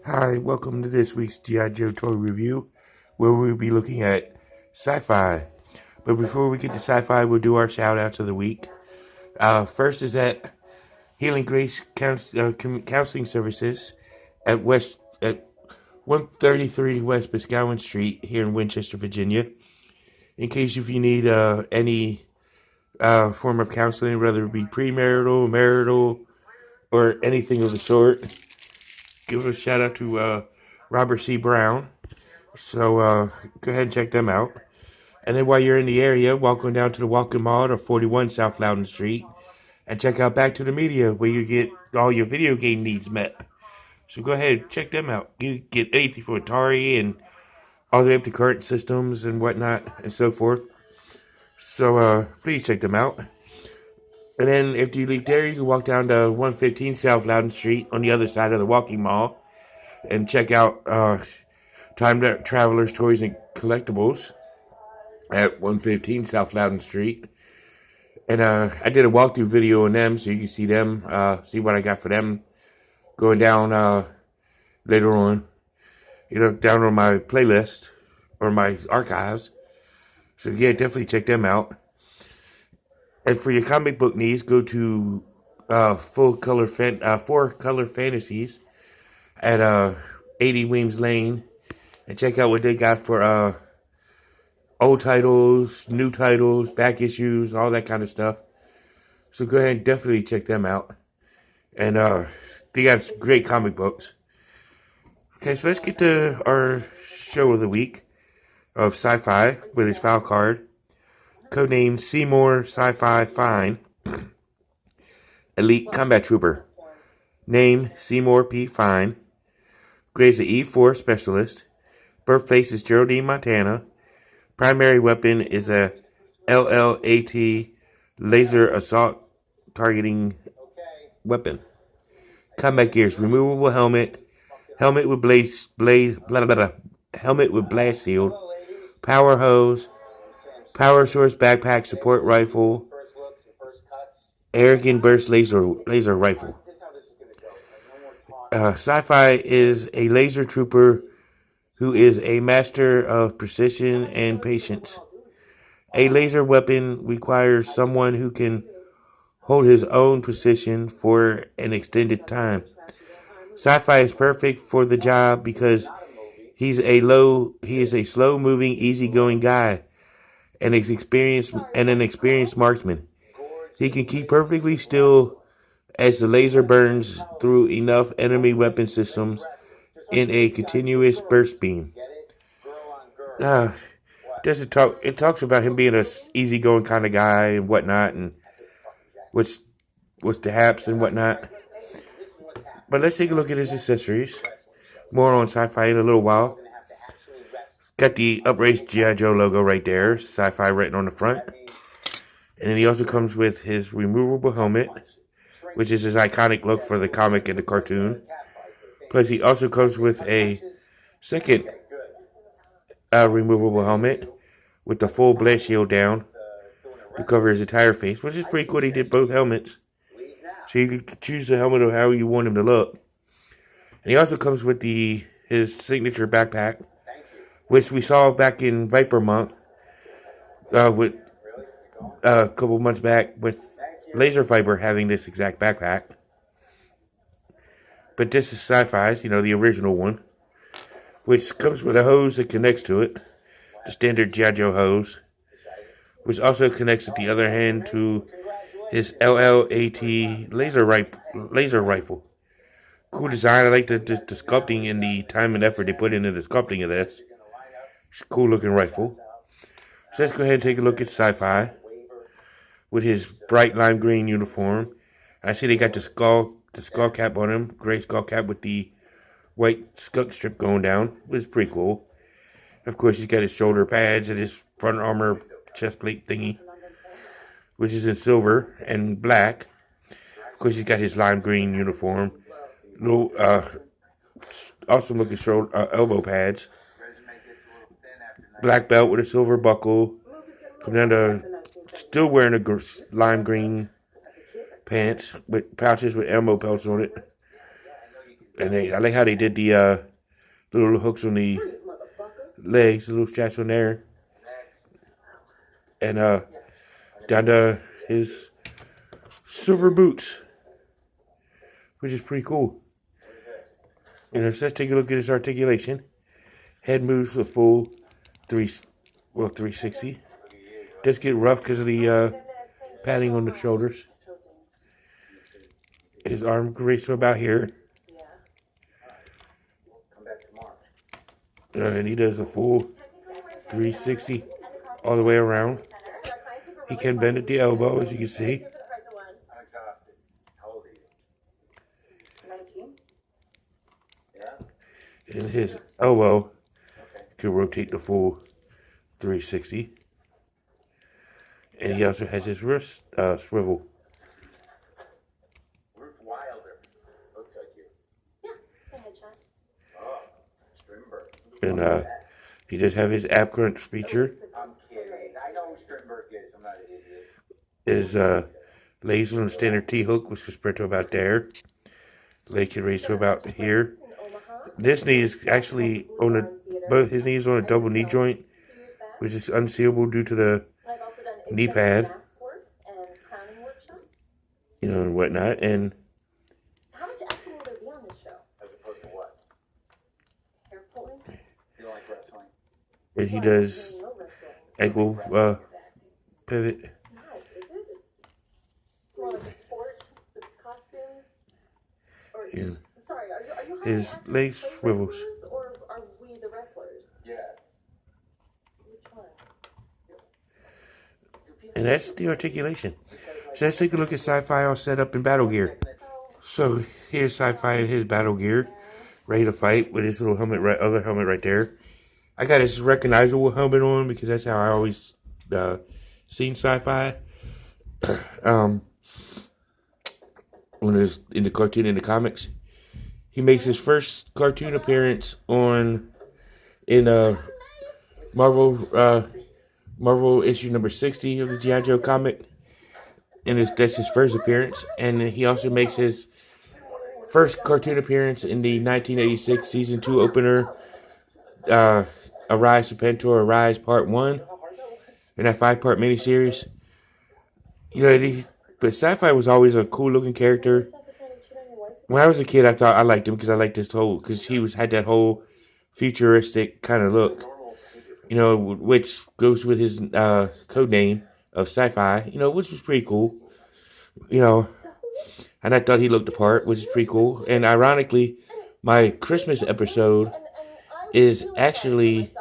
Hi, welcome to this week's G.I. Joe toy review, where we'll be looking at Sci-Fi. But before we get to Sci-Fi, we'll do our shout-outs of the week. First is at Healing Grace Counseling Services at 133 West Boscawen Street here in Winchester, Virginia. In case if you need any form of counseling, whether it be premarital, marital, or anything of the sort, give a shout-out to Robert C. Brown. So go ahead and check them out. And then while you're in the area, walk on down to the Walking Mall at 41 South Loudon Street and check out Back to the Media, where you get all your video game needs met. So go ahead, check them out. You get anything for Atari and all the way up to current systems and whatnot and so forth. So please check them out. And then if you leave there, you can walk down to 115 South Loudon Street on the other side of the Walking Mall and check out Time Travelers Toys and Collectibles at 115 South Loudon Street. And I did a walkthrough video on them, so you can see them, see what I got for them going down later on, down on my playlist or my archives. So yeah, definitely check them out. And for your comic book needs, go to Four Color Fantasies at 80 Weems Lane and check out what they got for old titles, new titles, back issues, all that kind of stuff. So go ahead and definitely check them out. And they got some great comic books. Okay, so let's get to our show of the week of Sci-Fi with his file card. Codenamed Seymour Sci-Fi Fine. Elite Combat Trooper. Name Seymour P. Fine. Grades a E4 Specialist. Birthplace is Geraldine, Montana. Primary weapon is a LLAT laser assault targeting weapon. Combat gears: removable helmet, helmet with helmet with blast shield, power hose, power source backpack, support rifle, airgun burst laser rifle. Sci-Fi is a laser trooper who is a master of precision and patience. A laser weapon requires someone who can hold his own position for an extended time. Sci-Fi is perfect for the job because he is a slow-moving, easygoing guy and an experienced marksman. He can keep perfectly still as the laser burns through enough enemy weapon systems in a continuous burst beam. It talks about him being a easygoing kind of guy and whatnot, and what's the haps and whatnot. But let's take a look at his accessories. More on Sci-Fi in a little while. Got the upraised G.I. Joe logo right there, Sci-Fi written on the front. And then he also comes with his removable helmet, which is his iconic look for the comic and the cartoon. Plus, he also comes with a second removable helmet with the full blast shield down to cover his entire face, which is pretty cool. He did both helmets, so you can choose the helmet of how you want him to look. And he also comes with his signature backpack, which we saw back in Viper Month, with a couple months back, with Laser Fiber having this exact backpack. But this is Sci-Fi's, the original one, which comes with a hose that connects to it, the standard G.I. Joe hose, which also connects at the other hand to his LLAT laser rifle. Cool design. I like the sculpting and the time and effort they put into the sculpting of this. It's a cool looking rifle. So let's go ahead and take a look at Sci-Fi with his bright lime green uniform. I see they got the skull cap on him, gray skull cap with the white skunk strip going down, which is pretty cool. Of course, he's got his shoulder pads and his front armor chest plate thingy, which is in silver and black. Of course, he's got his lime green uniform. Little, awesome looking elbow pads. Black belt with a silver buckle. Come down to still wearing a lime green pants with pouches with ammo belts on it. And I like how they did the little hooks on the legs, the little straps on there. And down to his silver boots, which is pretty cool. So let's take a look at his articulation. Head moves a full 360. Does get rough because of the padding on the shoulders. His arm grates about here. And he does a full 360 all the way around. He can bend at the elbow, as you can see. And his elbow can rotate the full 360. And he also has his wrist swivel. And he does have his ab crunch feature. His legs on a standard T-hook, which is spread to about there. Leg can raise to about here. This knee is actually both his knees on a double knee joint, which is unsealable due to the knee pad, and whatnot. And how much action will there be on this show? As opposed to what? Hair pulling? You like wrestling? And he does ankle pivot. Nice, is it? More like a sport with costumes? Or, Yeah. Sorry, are you His legs swivels. Or are we the wrestlers? Yes. Which one? And that's the articulation. So let's take a look at Sci-Fi all set up in battle gear. So here's Sci-Fi in his battle gear, ready to fight with his little helmet, other helmet right there. I got his recognizable helmet on because that's how I always seen Sci-Fi. When it was in the cartoon and the comics, he makes his first cartoon appearance in Marvel issue number 60 of the G.I. Joe comic. And that's his first appearance. And he also makes his first cartoon appearance in the 1986 season 2 opener, Arise Serpentor, Arise Part 1, in that 5-part miniseries. But Sci-Fi was always a cool looking character. When I was a kid, I thought I liked him because he had that whole futuristic kind of look, which goes with his code name of Sci-Fi, which was pretty cool, and I thought he looked the part, which is pretty cool. And ironically, my Christmas episode is actually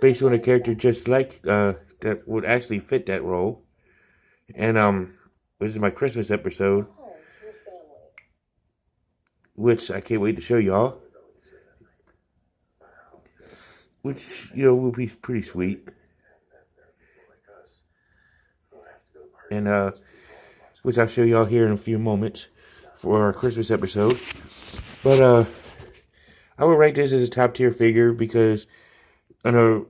based on a character just like that would actually fit that role, and this is my Christmas episode, which I can't wait to show y'all, which will be pretty sweet. And which I'll show y'all here in a few moments for our Christmas episode. But I would rate this as a top tier figure because in a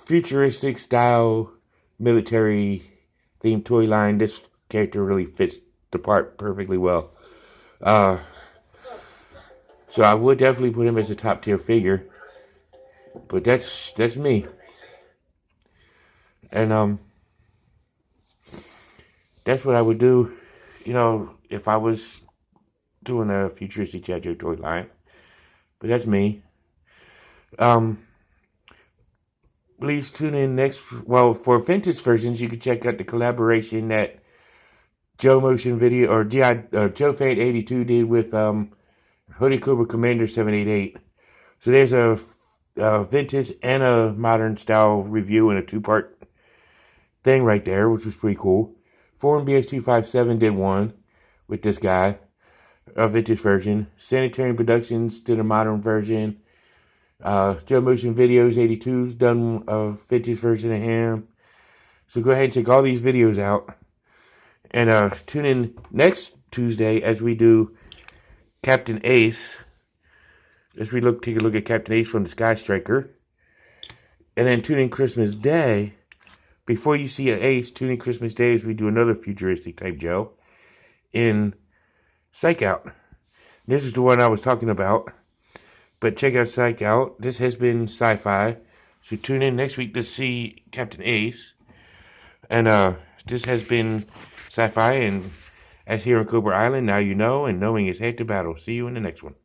futuristic style military themed toy line, this character really fits the part perfectly well. So I would definitely put him as a top tier figure. But that's me. And that's what I would do, if I was doing a futuristic G.I. Joe toy line. But that's me. Please tune in for vintage versions, you can check out the collaboration that Joe Motion Video, or Joe Fan 82 did with Hoodie Cobra Commander 788. So there's a vintage and a modern style review in a 2-part thing right there, which was pretty cool. Foreign BX257 did one with this guy, a vintage version. Sanitarium Productions did a modern version. Joe Motion Videos 82's done a vintage version of him. So go ahead and check all these videos out. And tune in next Tuesday as we do Captain Ace. As we take a look at Captain Ace from the Sky Striker. And then tune in Christmas Day. Before you see an Ace, tune in Christmas Day as we do another futuristic type Joe in Psych Out. This is the one I was talking about. But check out Psych out. This has been Sci-Fi. So tune in next week to see Captain Ace. And this has been Sci-Fi, and as here on Cobra Island, now you know, and knowing is half the battle. See you in the next one.